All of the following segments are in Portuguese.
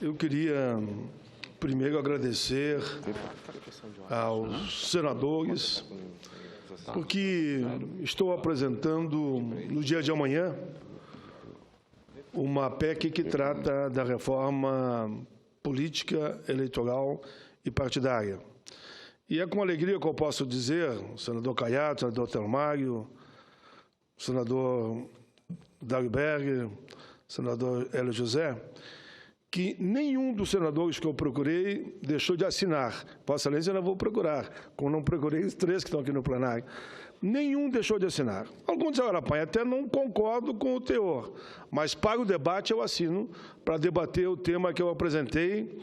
Eu queria primeiro agradecer aos senadores, porque estou apresentando no dia de amanhã uma PEC que trata da reforma política, eleitoral e partidária. E é com alegria que eu posso dizer, senador Caiado, senador Telmário, senador Dalberg, senador Hélio José, que nenhum dos senadores que eu procurei deixou de assinar. Vossa Excelência, eu não vou procurar, como não procurei os três que estão aqui no plenário. Nenhum deixou de assinar. Alguns disseram, rapaz, até não concordo com o teor, mas para o debate eu assino para debater o tema que eu apresentei.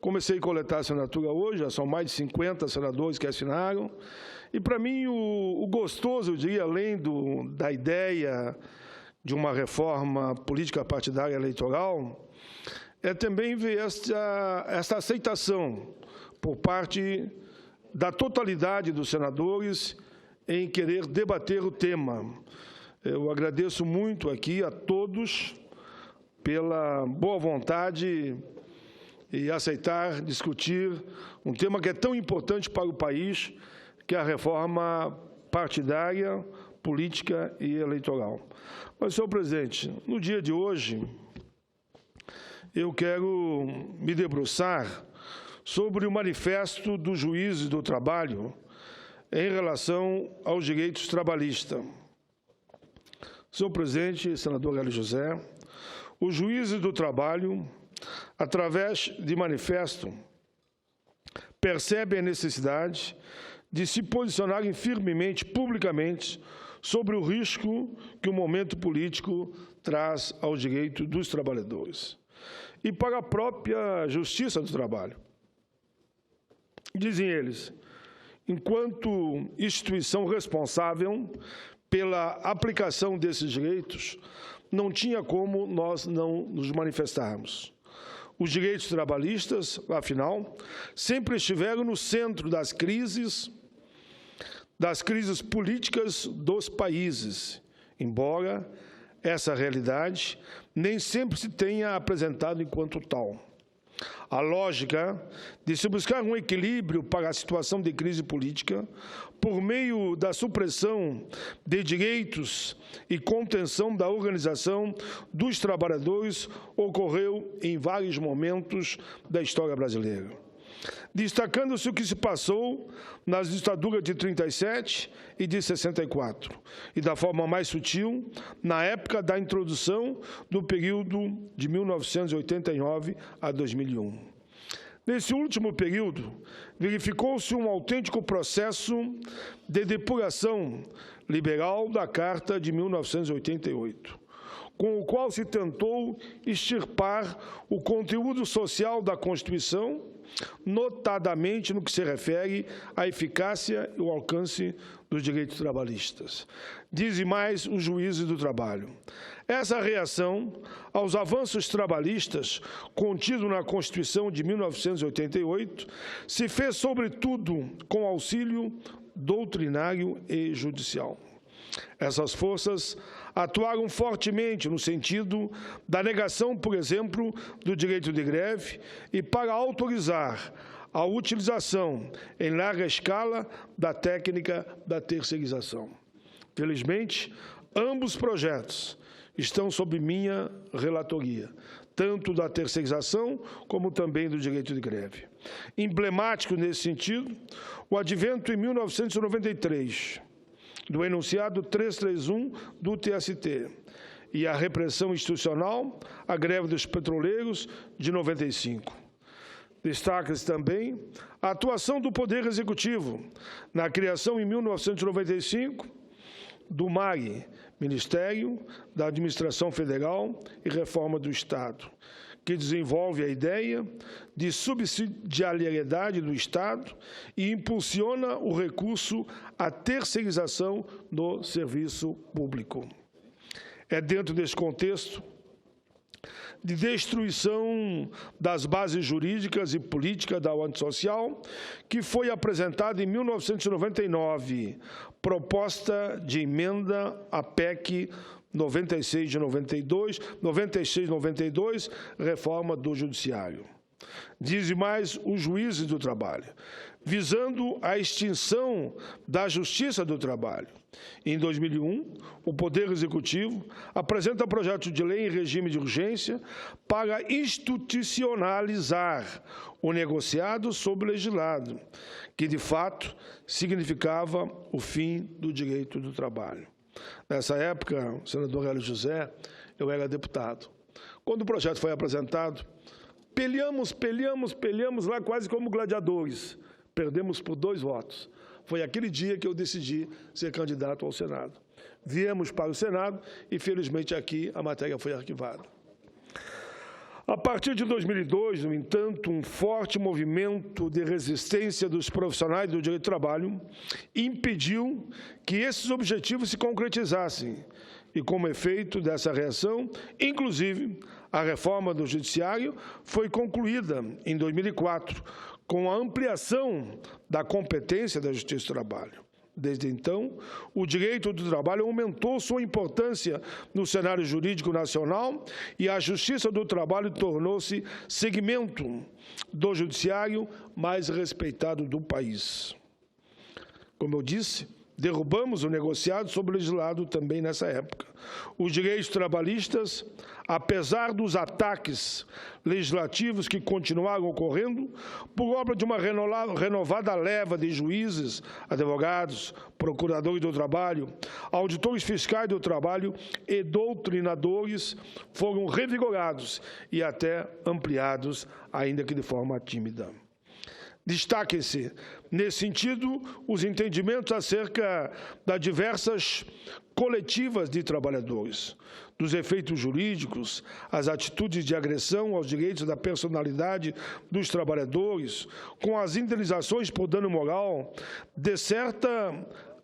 Comecei a coletar a assinatura hoje, já são mais de 50 senadores que assinaram. E, para mim, o gostoso, eu diria, além da ideia de uma reforma política partidária eleitoral, é também ver essa aceitação por parte da totalidade dos senadores em querer debater o tema. Eu agradeço muito aqui a todos pela boa vontade e aceitar discutir um tema que é tão importante para o país, que é a reforma partidária, política e eleitoral. Mas, senhor presidente, no dia de hoje, eu quero me debruçar sobre o manifesto dos juízes do trabalho em relação aos direitos trabalhistas. Senhor presidente, senador Hélio José, os juízes do trabalho, através de manifesto, percebem a necessidade de se posicionarem firmemente, publicamente, sobre o risco que o momento político traz aos direitos dos trabalhadores e para a própria justiça do trabalho. Dizem eles, enquanto instituição responsável pela aplicação desses direitos, não tinha como nós não nos manifestarmos. Os direitos trabalhistas, afinal, sempre estiveram no centro das crises políticas dos países, embora essa realidade nem sempre se tenha apresentado enquanto tal. A lógica de se buscar um equilíbrio para a situação de crise política por meio da supressão de direitos e contenção da organização dos trabalhadores ocorreu em vários momentos da história brasileira. Destacando-se o que se passou nas ditaduras de 37 e de 64, e da forma mais sutil, na época da introdução do período de 1989 a 2001. Nesse último período, verificou-se um autêntico processo de depuração liberal da Carta de 1988, com o qual se tentou extirpar o conteúdo social da Constituição, notadamente no que se refere à eficácia e ao alcance dos direitos trabalhistas. Dizem mais os juízes do trabalho. Essa reação aos avanços trabalhistas contidos na Constituição de 1988 se fez, sobretudo, com auxílio doutrinário e judicial. Essas forças atuaram fortemente no sentido da negação, por exemplo, do direito de greve e para autorizar a utilização em larga escala da técnica da terceirização. Felizmente, ambos projetos estão sob minha relatoria, tanto da terceirização como também do direito de greve. Emblemático nesse sentido, o advento em 1993 do enunciado 331 do TST e a repressão institucional à greve dos petroleiros de 95. Destaca-se também a atuação do Poder Executivo na criação, em 1995, do MAG, Ministério da Administração Federal e Reforma do Estado, que desenvolve a ideia de subsidiariedade do Estado e impulsiona o recurso à terceirização do serviço público. É dentro desse contexto de destruição das bases jurídicas e políticas da ordem social que foi apresentada em 1999 proposta de emenda à PEC 96 de 92, 96-92, reforma do Judiciário. Dizem mais os juízes do trabalho, visando a extinção da Justiça do Trabalho. Em 2001, o Poder Executivo apresenta projeto de lei em regime de urgência para institucionalizar o negociado sobre o legislado, que, de fato, significava o fim do direito do trabalho. Nessa época, o senador Hélio José, eu era deputado. Quando o projeto foi apresentado, peleamos lá quase como gladiadores. Perdemos por 2 votos. Foi aquele dia que eu decidi ser candidato ao Senado. Viemos para o Senado e, felizmente, aqui a matéria foi arquivada. A partir de 2002, no entanto, um forte movimento de resistência dos profissionais do direito do trabalho impediu que esses objetivos se concretizassem. E, como efeito dessa reação, inclusive, a reforma do Judiciário foi concluída em 2004, com a ampliação da competência da Justiça do Trabalho. Desde então, o direito do trabalho aumentou sua importância no cenário jurídico nacional e a Justiça do Trabalho tornou-se segmento do judiciário mais respeitado do país. Como eu disse, derrubamos o negociado sobre o legislado também nessa época. Os direitos trabalhistas, apesar dos ataques legislativos que continuaram ocorrendo, por obra de uma renovada leva de juízes, advogados, procuradores do trabalho, auditores fiscais do trabalho e doutrinadores, foram revigorados e até ampliados, ainda que de forma tímida. Destaquem-se, nesse sentido, os entendimentos acerca das diversas coletivas de trabalhadores, dos efeitos jurídicos, as atitudes de agressão aos direitos da personalidade dos trabalhadores, com as indenizações por dano moral, de certa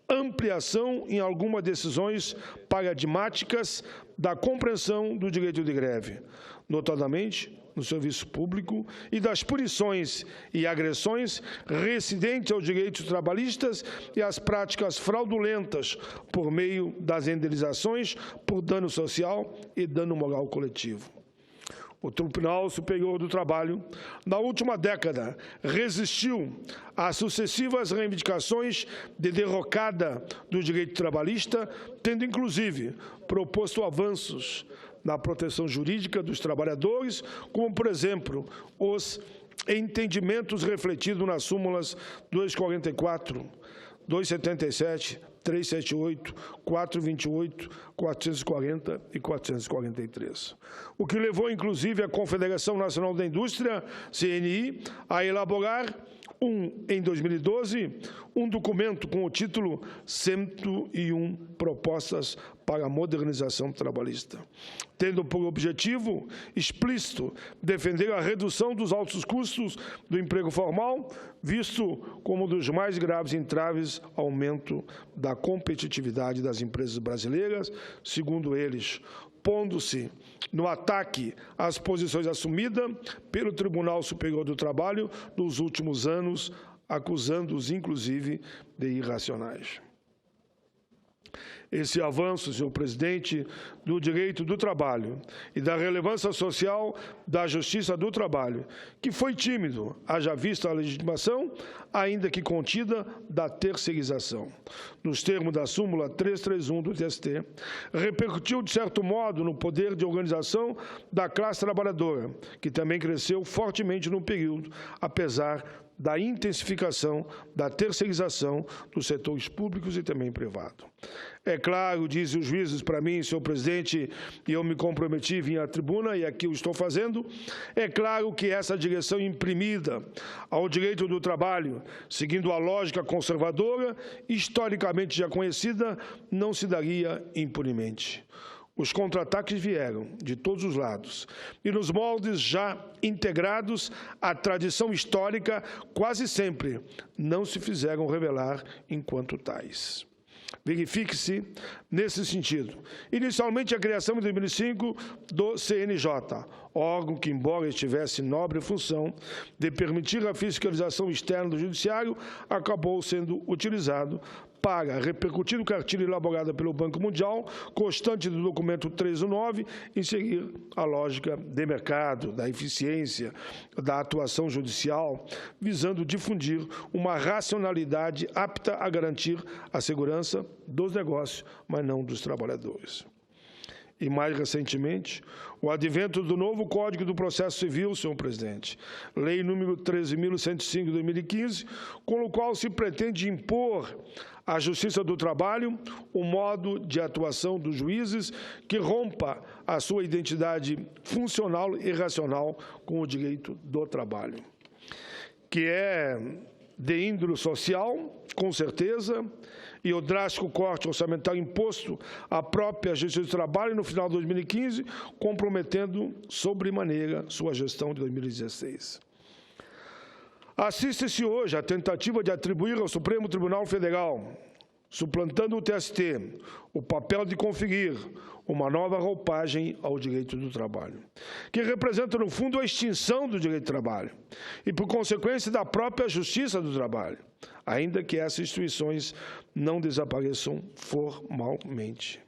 ampliação em algumas decisões paradigmáticas da compreensão do direito de greve, notadamente no serviço público, e das punições e agressões recidentes aos direitos trabalhistas e às práticas fraudulentas por meio das indenizações por dano social e dano moral coletivo. O Tribunal Superior do Trabalho, na última década, resistiu às sucessivas reivindicações de derrocada do direito trabalhista, tendo, inclusive, proposto avanços na proteção jurídica dos trabalhadores, como, por exemplo, os entendimentos refletidos nas súmulas 244, 277, 378, 428, 440 e 443. O que levou, inclusive, a Confederação Nacional da Indústria, CNI, a elaborar em 2012, um documento com o título 101 Propostas para a Modernização Trabalhista, tendo por objetivo explícito defender a redução dos altos custos do emprego formal, visto como um dos mais graves entraves ao aumento da competitividade das empresas brasileiras, segundo eles, pondo-se no ataque às posições assumidas pelo Tribunal Superior do Trabalho nos últimos anos, acusando-os, inclusive, de irracionais. Esse avanço, senhor presidente, do direito do trabalho e da relevância social da justiça do trabalho, que foi tímido, haja vista a legitimação, ainda que contida, da terceirização. Nos termos da súmula 331 do TST, repercutiu, de certo modo, no poder de organização da classe trabalhadora, que também cresceu fortemente no período, apesar da intensificação da terceirização dos setores públicos e também privado. É claro, dizem os juízes para mim, senhor presidente, e eu me comprometi, vim à tribuna, e aqui o estou fazendo, é claro que essa direção imprimida ao direito do trabalho, seguindo a lógica conservadora, historicamente já conhecida, não se daria impunemente. Os contra-ataques vieram de todos os lados, e nos moldes já integrados à tradição histórica, quase sempre não se fizeram revelar enquanto tais. Verifique-se nesse sentido. Inicialmente, a criação em 2005 do CNJ, órgão que, embora estivesse nobre função de permitir a fiscalização externa do Judiciário, acabou sendo utilizado para repercutir no cartilha elaborada pelo Banco Mundial, constante do documento 319, em seguir a lógica de mercado, da eficiência, da atuação judicial, visando difundir uma racionalidade apta a garantir a segurança dos negócios, mas não dos trabalhadores. E, mais recentemente, o advento do novo Código do Processo Civil, senhor presidente, Lei número 13.105 de 2015, com o qual se pretende impor à Justiça do Trabalho o modo de atuação dos juízes que rompa a sua identidade funcional e racional com o direito do trabalho, que é de índole social, com certeza, e o drástico corte orçamentário imposto à própria Justiça do Trabalho no final de 2015, comprometendo sobremaneira sua gestão de 2016. Assiste-se hoje à tentativa de atribuir ao Supremo Tribunal Federal, suplantando o TST, o papel de conferir uma nova roupagem ao direito do trabalho, que representa, no fundo, a extinção do direito do trabalho e, por consequência, da própria Justiça do Trabalho, ainda que essas instituições não desapareçam formalmente.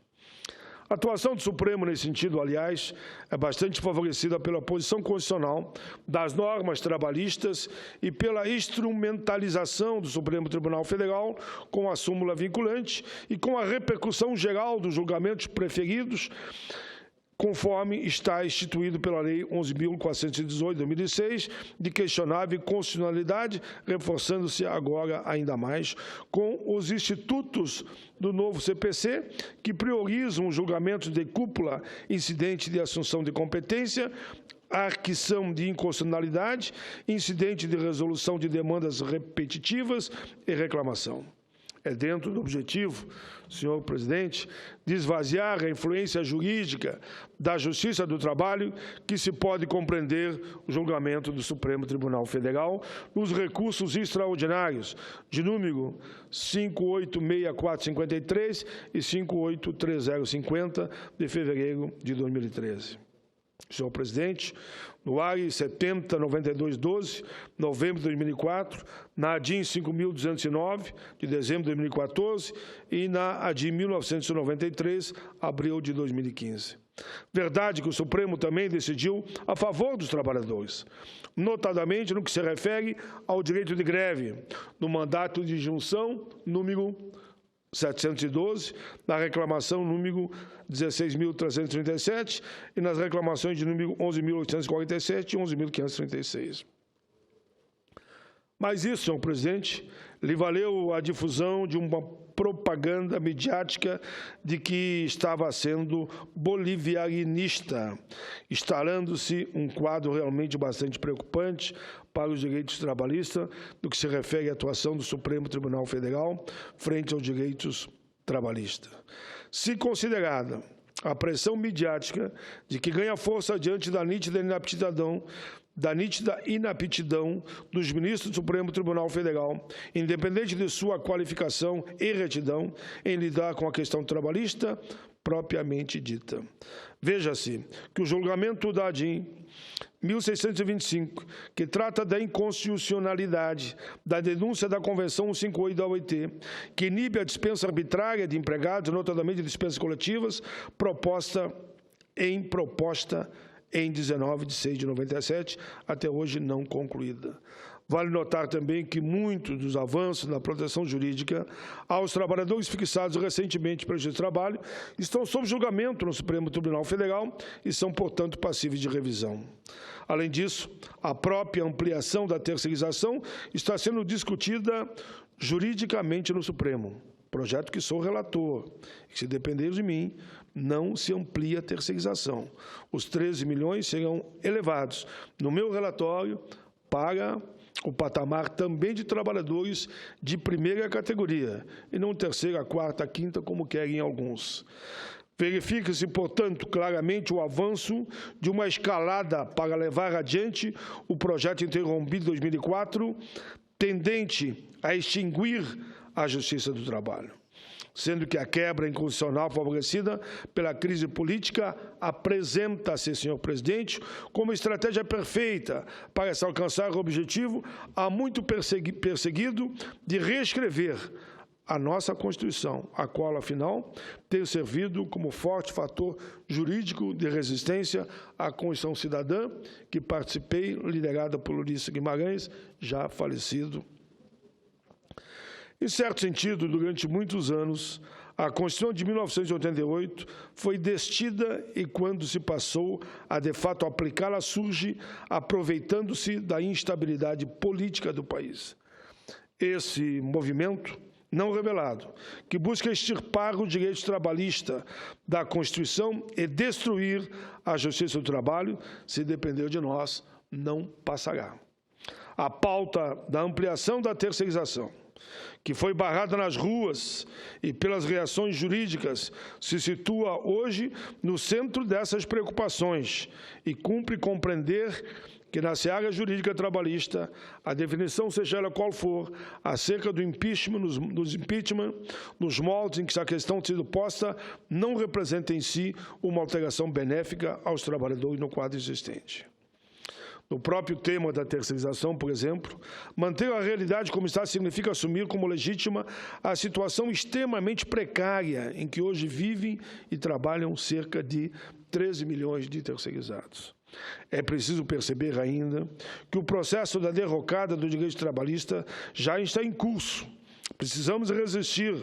A atuação do Supremo, nesse sentido, aliás, é bastante favorecida pela posição constitucional das normas trabalhistas e pela instrumentalização do Supremo Tribunal Federal com a súmula vinculante e com a repercussão geral dos julgamentos preferidos, conforme está instituído pela Lei 11.418, de 2006, de questionável constitucionalidade, reforçando-se agora ainda mais com os institutos do novo CPC, que priorizam os julgamentos de cúpula incidente de assunção de competência, arquição de inconstitucionalidade, incidente de resolução de demandas repetitivas e reclamação. É dentro do objetivo, senhor presidente, de esvaziar a influência jurídica da Justiça do Trabalho que se pode compreender o julgamento do Supremo Tribunal Federal nos recursos extraordinários de número 586453 e 583050 de fevereiro de 2013. Senhor presidente, no ARI 709212, novembro de 2004, na ADIM 5209, de dezembro de 2014, e na ADIM 1993, abril de 2015. Verdade que o Supremo também decidiu a favor dos trabalhadores, notadamente no que se refere ao direito de greve, no mandato de injunção número 712, na reclamação número 16.337 e nas reclamações de número 11.847 e 11.536. Mas isso, senhor presidente, lhe valeu a difusão de uma propaganda midiática de que estava sendo bolivianista, instalando-se um quadro realmente bastante preocupante para os direitos trabalhistas, no que se refere à atuação do Supremo Tribunal Federal frente aos direitos trabalhistas. Se considerada a pressão midiática de que ganha força diante da nítida inaptidão dos ministros do Supremo Tribunal Federal, independente de sua qualificação e retidão, em lidar com a questão trabalhista propriamente dita. Veja-se que o julgamento da ADIM 1625, que trata da inconstitucionalidade da denúncia da Convenção 158 da OIT, que inibe a dispensa arbitrária de empregados, notadamente dispensas coletivas, proposta em 19 de 6 de 97, até hoje não concluída. Vale notar também que muitos dos avanços na proteção jurídica aos trabalhadores fixados recentemente pela Justiça do Trabalho estão sob julgamento no Supremo Tribunal Federal e são, portanto, passíveis de revisão. Além disso, a própria ampliação da terceirização está sendo discutida juridicamente no Supremo, projeto que sou relator, que, se depender de mim, não se amplia a terceirização. Os 13 milhões serão elevados, no meu relatório, para o patamar também de trabalhadores de primeira categoria, e não terceira, quarta, quinta, como querem alguns. Verifica-se, portanto, claramente o avanço de uma escalada para levar adiante o projeto interrompido de 2004, tendente a extinguir a Justiça do Trabalho, sendo que a quebra inconstitucional favorecida pela crise política apresenta-se, senhor presidente, como estratégia perfeita para se alcançar o objetivo há muito perseguido de reescrever a nossa Constituição, a qual, afinal, tem servido como forte fator jurídico de resistência à Constituição Cidadã, que participei, liderada por Ulisses Guimarães, já falecido. Em certo sentido, durante muitos anos, a Constituição de 1988 foi destida e, quando se passou a, de fato, aplicá-la, surge aproveitando-se da instabilidade política do país. Esse movimento não revelado, que busca extirpar o direito trabalhista da Constituição e destruir a Justiça do Trabalho, se depender de nós, não passará. A pauta da ampliação da terceirização, que foi barrada nas ruas e pelas reações jurídicas, se situa hoje no centro dessas preocupações e cumpre compreender que, na seara jurídica trabalhista, a definição, seja ela qual for, acerca do impeachment, nos moldes em que essa questão tem sido posta, não representa em si uma alteração benéfica aos trabalhadores no quadro existente. No próprio tema da terceirização, por exemplo, manter a realidade como está significa assumir como legítima a situação extremamente precária em que hoje vivem e trabalham cerca de 13 milhões de terceirizados. É preciso perceber ainda que o processo da derrocada do direito trabalhista já está em curso. Precisamos resistir,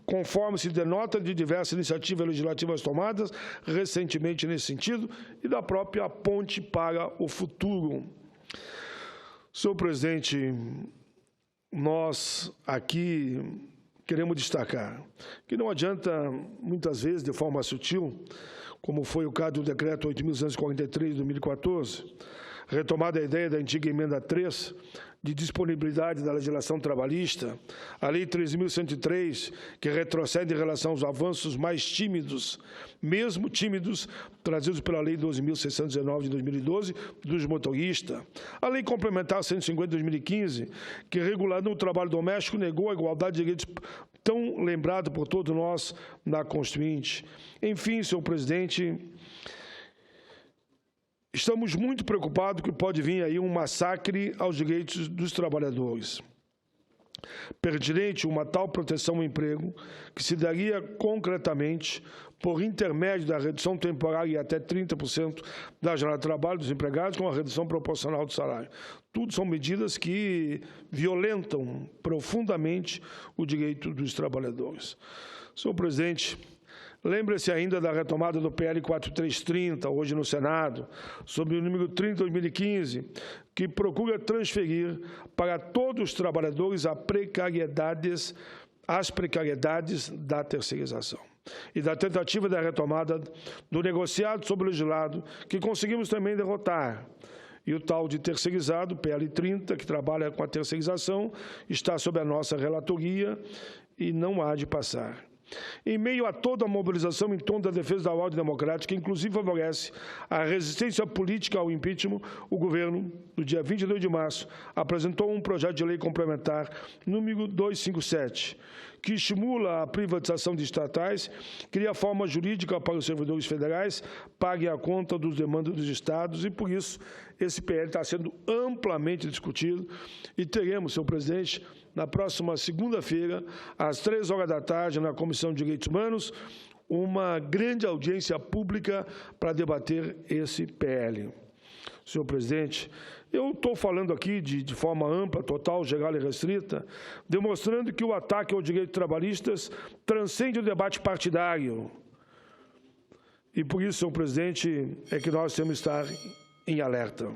conforme se denota de diversas iniciativas legislativas tomadas recentemente nesse sentido e da própria ponte para o futuro. Senhor presidente, nós aqui queremos destacar que não adianta, muitas vezes, de forma sutil, como foi o caso do Decreto 8.243 de 2014, retomada a ideia da antiga Emenda 3, de disponibilidade da legislação trabalhista, a Lei 13.103, que retrocede em relação aos avanços mais tímidos, mesmo tímidos, trazidos pela Lei 12.619 de 2012, dos motoristas, a Lei Complementar 150 de 2015, que, regulando o trabalho doméstico, negou a igualdade de direitos tão lembrado por todos nós na Constituinte. Enfim, senhor presidente, estamos muito preocupados que pode vir aí um massacre aos direitos dos trabalhadores. Pertinente uma tal proteção ao emprego, que se daria concretamente por intermédio da redução temporária e até 30% da jornada de trabalho dos empregados, com a redução proporcional do salário. Tudo são medidas que violentam profundamente o direito dos trabalhadores. Senhor presidente, lembre-se ainda da retomada do PL 4330, hoje no Senado, sobre o número 30 de 2015, que procura transferir para todos os trabalhadores as precariedades da terceirização. E da tentativa da retomada do negociado sobre o legislado, que conseguimos também derrotar. E o tal de terceirizado, PL 30, que trabalha com a terceirização, está sob a nossa relatoria e não há de passar. Em meio a toda a mobilização em torno da defesa da ordem democrática, que inclusive favorece a resistência política ao impeachment, o governo, no dia 22 de março, apresentou um projeto de lei complementar número 257, que estimula a privatização de estatais, cria forma jurídica para os servidores federais, paguem a conta dos demandas dos estados e, por isso, esse PL está sendo amplamente discutido e teremos, senhor presidente, na próxima segunda-feira, às 15h, na Comissão de Direitos Humanos, uma grande audiência pública para debater esse PL. Senhor presidente, eu estou falando aqui de forma ampla, total, geral e restrita, demonstrando que o ataque aos direitos trabalhistas transcende o debate partidário. E por isso, senhor presidente, é que nós temos que estar em alerta.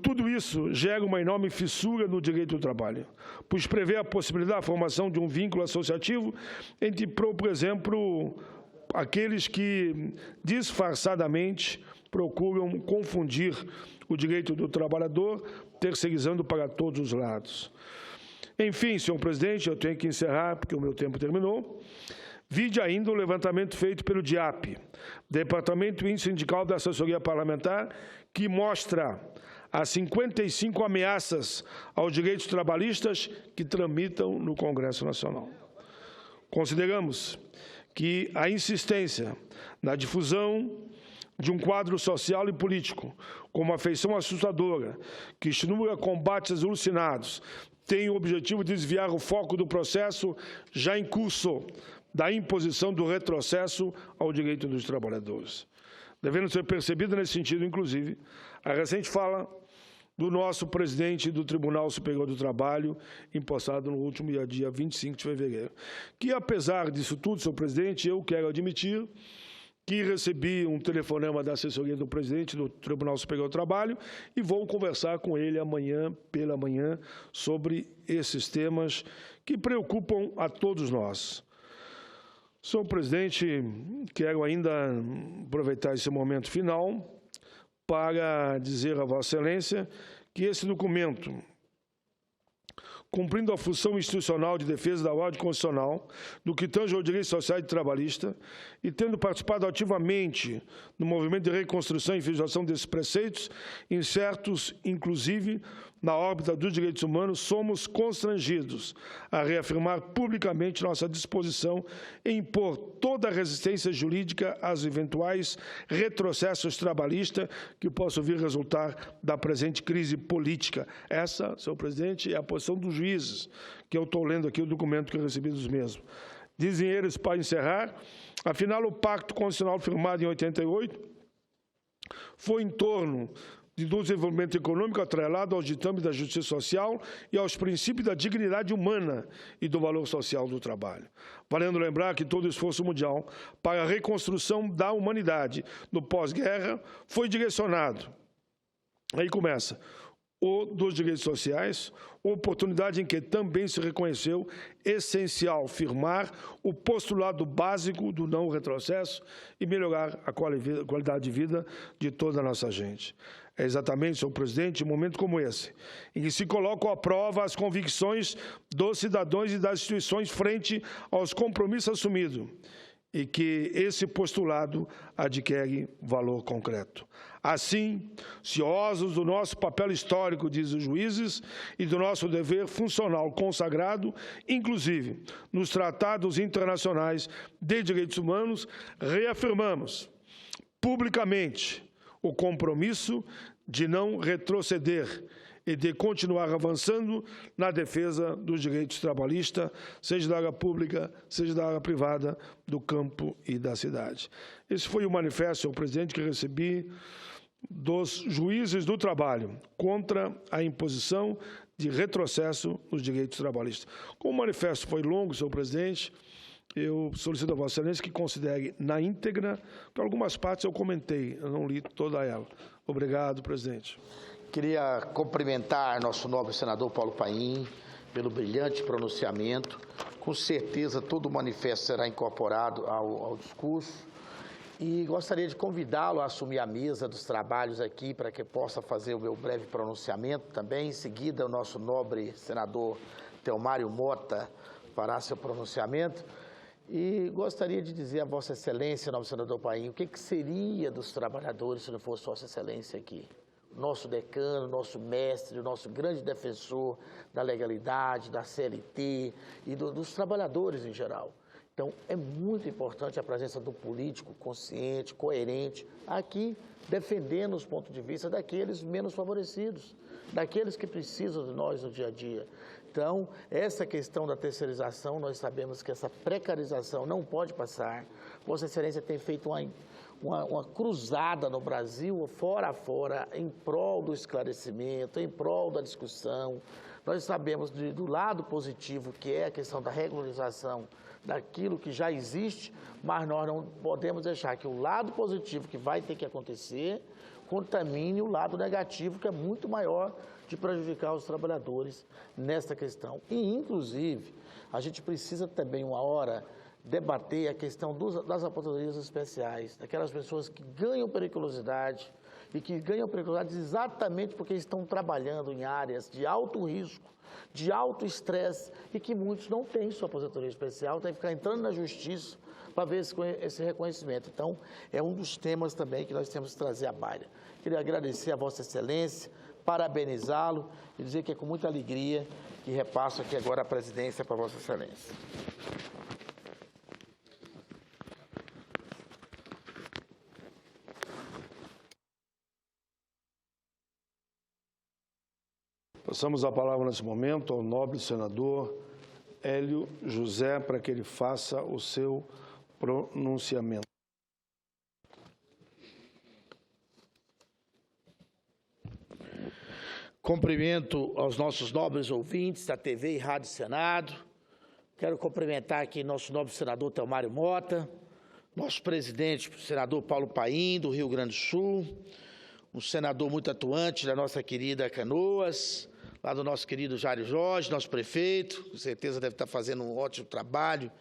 Tudo isso gera uma enorme fissura no direito do trabalho, pois prevê a possibilidade da formação de um vínculo associativo entre, por exemplo, aqueles que disfarçadamente procuram confundir o direito do trabalhador, terceirizando para todos os lados. Enfim, senhor presidente, eu tenho que encerrar, porque o meu tempo terminou. Vide ainda o levantamento feito pelo DIAP, Departamento Intersindical da Assessoria Parlamentar, que mostra as 55 ameaças aos direitos trabalhistas que tramitam no Congresso Nacional. Consideramos que a insistência na difusão de um quadro social e político, com uma feição assustadora, que estimula combates alucinados, tem o objetivo de desviar o foco do processo já em curso da imposição do retrocesso ao direito dos trabalhadores. Devendo ser percebida nesse sentido, inclusive, a recente fala do nosso presidente do Tribunal Superior do Trabalho, empossado no último dia 25 de fevereiro, que, apesar disso tudo, senhor presidente, eu quero admitir que recebi um telefonema da assessoria do presidente do Tribunal Superior do Trabalho e vou conversar com ele amanhã, pela manhã, sobre esses temas que preocupam a todos nós. Senhor presidente, quero ainda aproveitar esse momento final para dizer a Vossa Excelência que esse documento, cumprindo a função institucional de defesa da ordem constitucional, no que tange ao direito social e trabalhista, e tendo participado ativamente no movimento de reconstrução e efetivação desses preceitos, incertos, inclusive, na órbita dos direitos humanos, somos constrangidos a reafirmar publicamente nossa disposição em impor toda a resistência jurídica às eventuais retrocessos trabalhistas que possam vir resultar da presente crise política. Essa, senhor presidente, é a posição dos juízes, que eu estou lendo aqui o documento que eu recebi dos mesmos. Dizem eles, para encerrar, afinal, o pacto constitucional firmado em 88 foi em torno do desenvolvimento econômico atrelado aos ditames da justiça social e aos princípios da dignidade humana e do valor social do trabalho. Valendo lembrar que todo o esforço mundial para a reconstrução da humanidade no pós-guerra foi direcionado, aí começa, o dos direitos sociais, oportunidade em que também se reconheceu essencial firmar o postulado básico do não retrocesso e melhorar a qualidade de vida de toda a nossa gente. É exatamente, senhor presidente, um momento como esse, em que se colocam à prova as convicções dos cidadãos e das instituições frente aos compromissos assumidos, e que esse postulado adquire valor concreto. Assim, ciosos do nosso papel histórico, diz os juízes, e do nosso dever funcional consagrado, inclusive nos tratados internacionais de direitos humanos, reafirmamos publicamente o compromisso de não retroceder e de continuar avançando na defesa dos direitos trabalhistas, seja da área pública, seja da área privada, do campo e da cidade. Esse foi o manifesto, senhor presidente, que recebi dos juízes do trabalho contra a imposição de retrocesso nos direitos trabalhistas. Como o manifesto foi longo, senhor presidente, eu solicito a Vossa Excelência que considere na íntegra, que algumas partes eu comentei, eu não li toda ela. Obrigado, presidente. Queria cumprimentar nosso nobre senador Paulo Paim pelo brilhante pronunciamento. Com certeza, todo o manifesto será incorporado ao discurso. E gostaria de convidá-lo a assumir a mesa dos trabalhos aqui para que possa fazer o meu breve pronunciamento também. Em seguida, o nosso nobre senador Telmário Mota fará seu pronunciamento. E gostaria de dizer a Vossa Excelência, nobre senador Paim, o que seria dos trabalhadores se não fosse Vossa Excelência aqui? Nosso decano, nosso mestre, o nosso grande defensor da legalidade, da CLT e dos trabalhadores em geral. Então, é muito importante a presença do político consciente, coerente, aqui defendendo os pontos de vista daqueles menos favorecidos, daqueles que precisam de nós no dia a dia. Então, essa questão da terceirização, nós sabemos que essa precarização não pode passar. Vossa Excelência tem feito uma cruzada no Brasil, fora a fora, em prol do esclarecimento, em prol da discussão. Nós sabemos do lado positivo, que é a questão da regularização daquilo que já existe, mas nós não podemos deixar que o lado positivo que vai ter que acontecer contamine o lado negativo, que é muito maior de prejudicar os trabalhadores nesta questão. E, inclusive, a gente precisa também, uma hora, debater a questão das aposentadorias especiais, daquelas pessoas que ganham periculosidade e que ganham periculosidade exatamente porque estão trabalhando em áreas de alto risco, de alto estresse e que muitos não têm sua aposentadoria especial, tem que ficar entrando na justiça para ver esse reconhecimento. Então, é um dos temas também que nós temos que trazer à baila. Queria agradecer a Vossa Excelência, parabenizá-lo e dizer que é com muita alegria que repasso aqui agora a presidência para Vossa Excelência. Passamos a palavra nesse momento ao nobre senador Hélio José para que ele faça o seu pronunciamento. Cumprimento aos nossos nobres ouvintes da TV e Rádio Senado. Quero cumprimentar aqui nosso nobre senador Telmário Mota, nosso presidente, o senador Paulo Paim, do Rio Grande do Sul, um senador muito atuante da nossa querida Canoas, lá do nosso querido Jário Jorge, nosso prefeito, com certeza deve estar fazendo um ótimo trabalho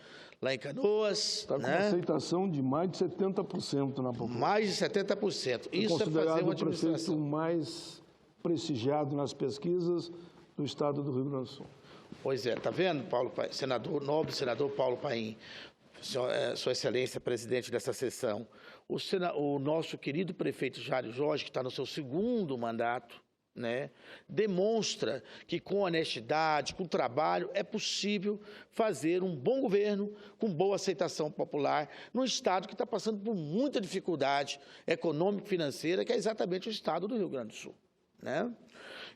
lá em Canoas. Está com aceitação de mais de 70% na população. Mais de 70%. Isso é fazer uma administração. Considerado o prefeito mais prestigiado nas pesquisas do estado do Rio Grande do Sul. Pois é, está vendo, Paulo Paim, nobre senador Paulo Paim, Sua Excelência, presidente dessa sessão, o nosso querido prefeito Jário Jorge, que está no seu segundo mandato, né, demonstra que com honestidade, com trabalho, é possível fazer um bom governo com boa aceitação popular num estado que está passando por muita dificuldade econômica e financeira, que é exatamente o estado do Rio Grande do Sul, né?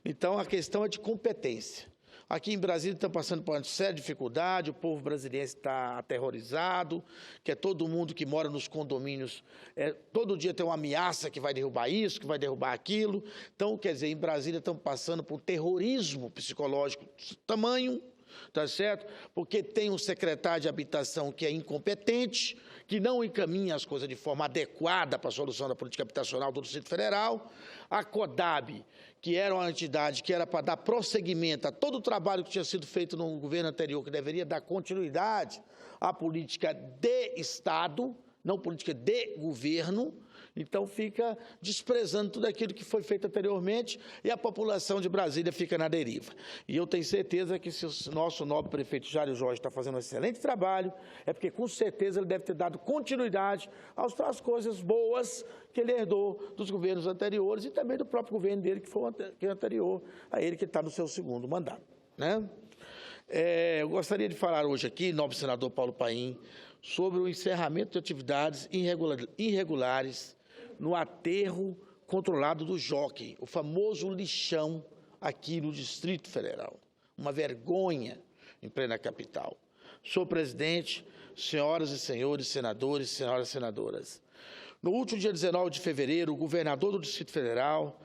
Então, a questão é de competência. Aqui em Brasília estão passando por uma séria dificuldade, o povo brasileiro está aterrorizado, que é todo mundo que mora nos condomínios, todo dia tem uma ameaça que vai derrubar isso, que vai derrubar aquilo. Então, quer dizer, em Brasília estão passando por um terrorismo psicológico de tamanho, tá certo? Porque tem um secretário de habitação que é incompetente, que não encaminha as coisas de forma adequada para a solução da política habitacional do Distrito Federal. A CODAB, que era uma entidade que era para dar prosseguimento a todo o trabalho que tinha sido feito no governo anterior, que deveria dar continuidade à política de Estado, não política de governo, então fica desprezando tudo aquilo que foi feito anteriormente e a população de Brasília fica na deriva. E eu tenho certeza que se o nosso nobre prefeito Jário Jorge está fazendo um excelente trabalho, é porque com certeza ele deve ter dado continuidade às coisas boas que ele herdou dos governos anteriores e também do próprio governo dele, que foi anterior a ele, que está no seu segundo mandato, né? Eu gostaria de falar hoje aqui, nobre senador Paulo Paim, sobre o encerramento de atividades irregulares no aterro controlado do Jockey, o famoso lixão aqui no Distrito Federal. Uma vergonha em plena capital. Senhor presidente, senhoras e senhores senadores, senhoras e senadoras, no último dia 19 de fevereiro, o governador do Distrito Federal,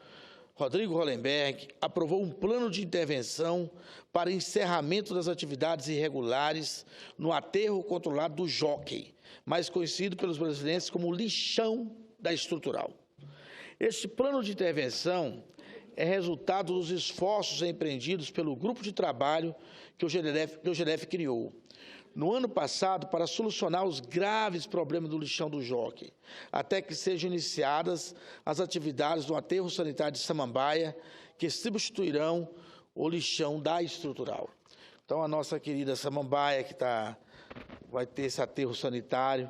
Rodrigo Hollenberg, aprovou um plano de intervenção para encerramento das atividades irregulares no aterro controlado do Jockey, mais conhecido pelos brasileiros como lixão da estrutural. Este plano de intervenção é resultado dos esforços empreendidos pelo grupo de trabalho que o GDF criou no ano passado para solucionar os graves problemas do lixão do Jockey, até que sejam iniciadas as atividades do aterro sanitário de Samambaia, que substituirão o lixão da estrutural. Então, a nossa querida Samambaia, que vai ter esse aterro sanitário,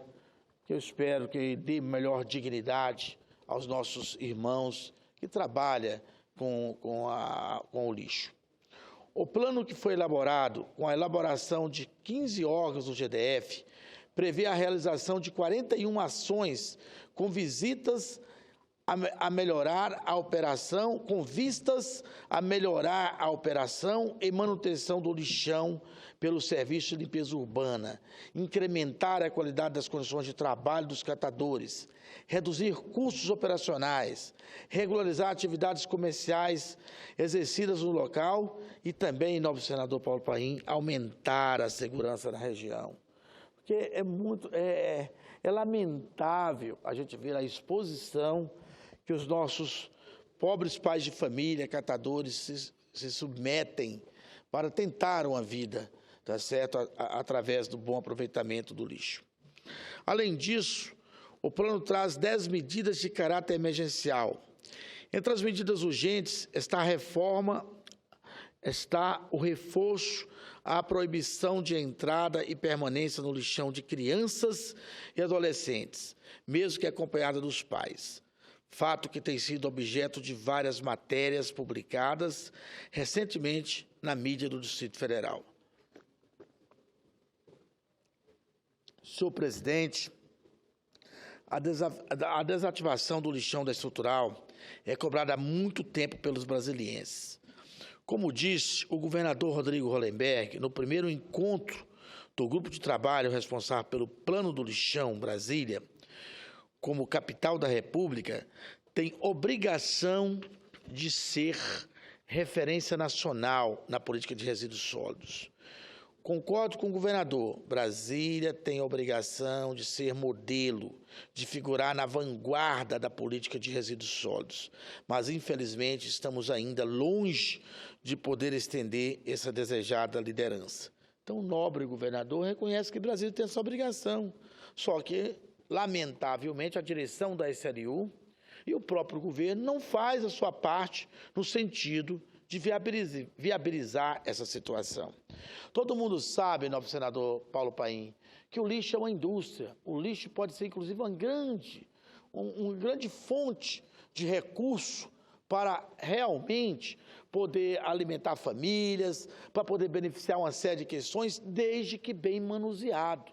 que eu espero que dê melhor dignidade aos nossos irmãos que trabalham com o lixo. O plano que foi elaborado, com a elaboração de 15 órgãos do GDF, prevê a realização de 41 ações com visitas a melhorar a operação, com vistas a melhorar a operação e manutenção do lixão pelo serviço de limpeza urbana, incrementar a qualidade das condições de trabalho dos catadores, reduzir custos operacionais, regularizar atividades comerciais exercidas no local e também, nobre senador Paulo Paim, aumentar a segurança na região. Porque é lamentável a gente ver a exposição que os nossos pobres pais de família, catadores, se submetem para tentar uma vida, tá certo? Através do bom aproveitamento do lixo. Além disso, o plano traz 10 medidas de caráter emergencial. Entre as medidas urgentes está o reforço à proibição de entrada e permanência no lixão de crianças e adolescentes, mesmo que acompanhada dos pais. Fato que tem sido objeto de várias matérias publicadas recentemente na mídia do Distrito Federal. Senhor presidente, a desativação do lixão da estrutural é cobrada há muito tempo pelos brasilienses. Como disse o governador Rodrigo Hollenberg, no primeiro encontro do grupo de trabalho responsável pelo Plano do Lixão Brasília, como capital da República, tem obrigação de ser referência nacional na política de resíduos sólidos. Concordo com o governador, Brasília tem a obrigação de ser modelo, de figurar na vanguarda da política de resíduos sólidos, mas infelizmente estamos ainda longe de poder estender essa desejada liderança. Então, o nobre governador reconhece que Brasília tem essa obrigação, só que, lamentavelmente, a direção da SLU e o próprio governo não faz a sua parte no sentido de viabilizar essa situação. Todo mundo sabe, nobre senador Paulo Paim, que o lixo é uma indústria. O lixo pode ser, inclusive, uma grande fonte de recurso para realmente poder alimentar famílias, para poder beneficiar uma série de questões, desde que bem manuseado,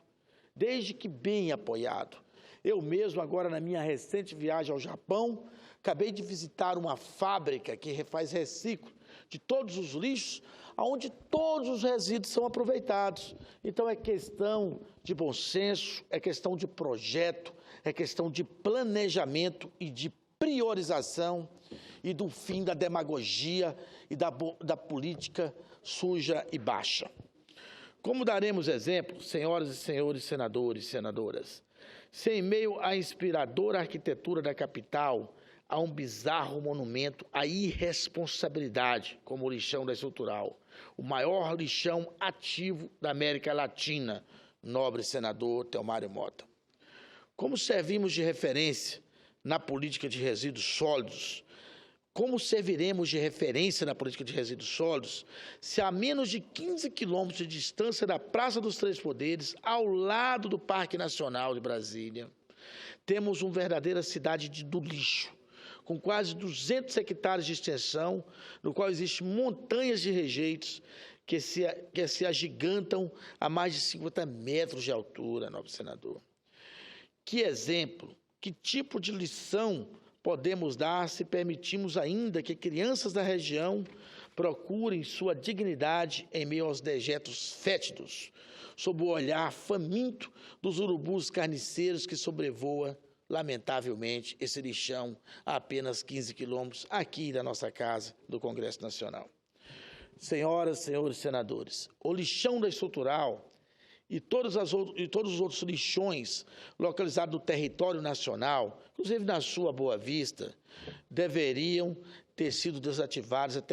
desde que bem apoiado. Eu mesmo, agora na minha recente viagem ao Japão, acabei de visitar uma fábrica que faz reciclo de todos os lixos, onde todos os resíduos são aproveitados. Então, é questão de bom senso, é questão de projeto, é questão de planejamento e de priorização e do fim da demagogia e da política suja e baixa. Como daremos exemplo, senhoras e senhores senadores e senadoras, se em meio à inspiradora arquitetura da capital, há um bizarro monumento à irresponsabilidade, como o lixão da Estrutural, o maior lixão ativo da América Latina, nobre senador Telmário Mota. Como servimos de referência na política de resíduos sólidos, como serviremos de referência na política de resíduos sólidos se a menos de 15 quilômetros de distância da Praça dos Três Poderes, ao lado do Parque Nacional de Brasília, temos uma verdadeira cidade do lixo, com quase 200 hectares de extensão, no qual existem montanhas de rejeitos que se agigantam a mais de 50 metros de altura, nobre senador. Que exemplo, que tipo de lição podemos dar se permitimos ainda que crianças da região procurem sua dignidade em meio aos dejetos fétidos, sob o olhar faminto dos urubus carniceiros que sobrevoa, lamentavelmente, esse lixão a apenas 15 quilômetros aqui da nossa casa, do Congresso Nacional. Senhoras e senhores senadores, o lixão da Estrutural e todos os outros lixões localizados no território nacional, inclusive na sua Boa Vista, deveriam ter sido desativados até